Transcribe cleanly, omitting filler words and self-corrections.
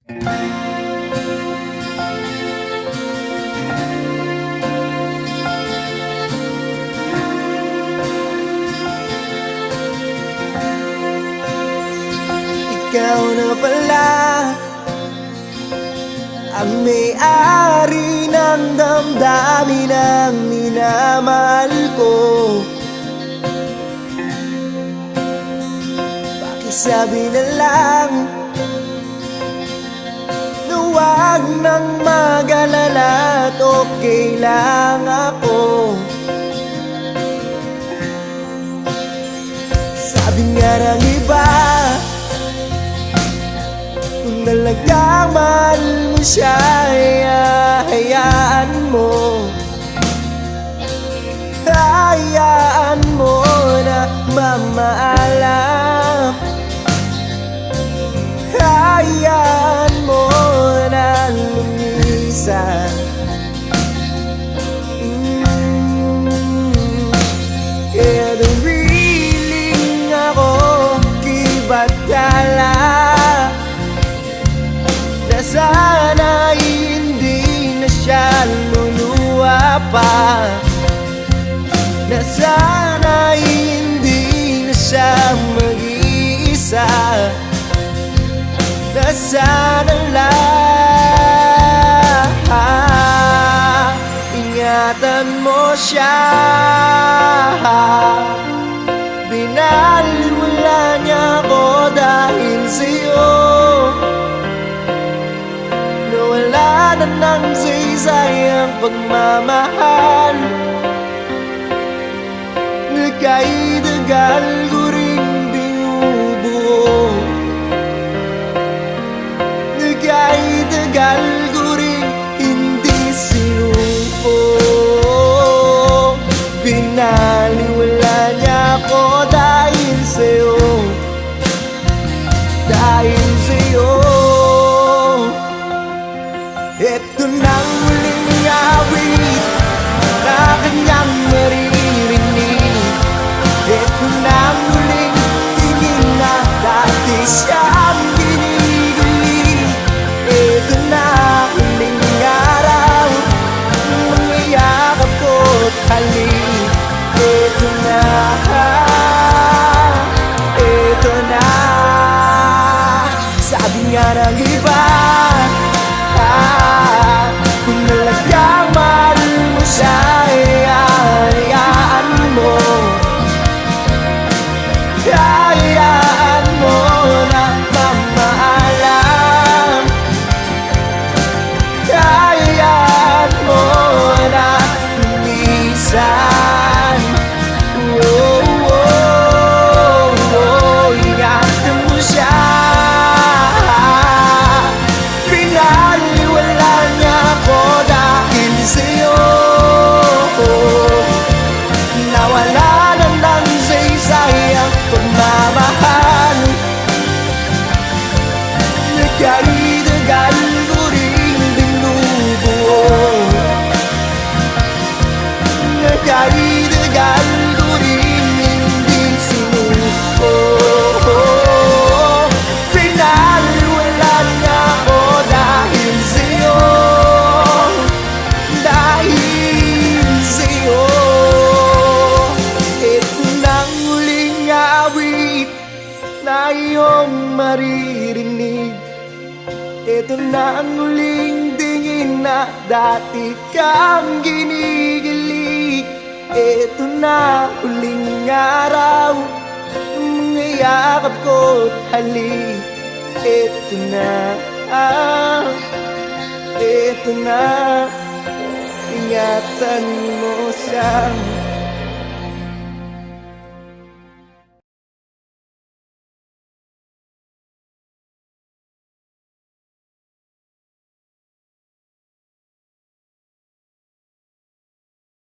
Ikaw na pala ang may-ari ng damdamin ng minamahal ko. Pakisabi na lang na huwag nang mag-alala at okay lang ako. Sabi nga ng iba, kung talagang mahal mo siya, hayaan mo. Hayaan mo na mamaalam. Hayaan mo na lumisan. Kaya nariling ako kibatala na sana hindi na siya luluwa pa, na sana hindi na siya mag-iisa, na sana lang ingatan mo siya. Binaliwala niya ako dahil sa'yo, nawala na ng saysay ang pagmamahal. Nagkaidagal ko rin binubuo, nagkaidagal ko rin hindi sinupo. Binaliwala niya ako dahil sa'yo, dahil sa'yo. Ito nang huling awit na kanyang maririnig. Ito nang huling tingin na dati siyang ginigilig. Ito na huling araw, mga yakap ko't halik. Ito na, ito na. Sabi nga ng iba, kung talagang mahal mo siya, hayaan mo. Hayaan mo na mamaalam. Hayaan mo na lumisan. Oh, oh, oh, ingatan mo siya. Pinaliwala niya ako dahil sa'yo, nawala na ng saysay ang pagmamahal. Nagkaidagal ko rin binubuo, nagkaidagal ko rin hindi sinuko. Pinaliwala niya ako dahil sa'yo, dahil sa'yo. Ito nang huling awit na iyong maririnig. Ito na ang huling tingin na dati kang ginigilig. Ito na huling araw, mga yakap ko't halik. Ito na, ito na, ingatan mo siya.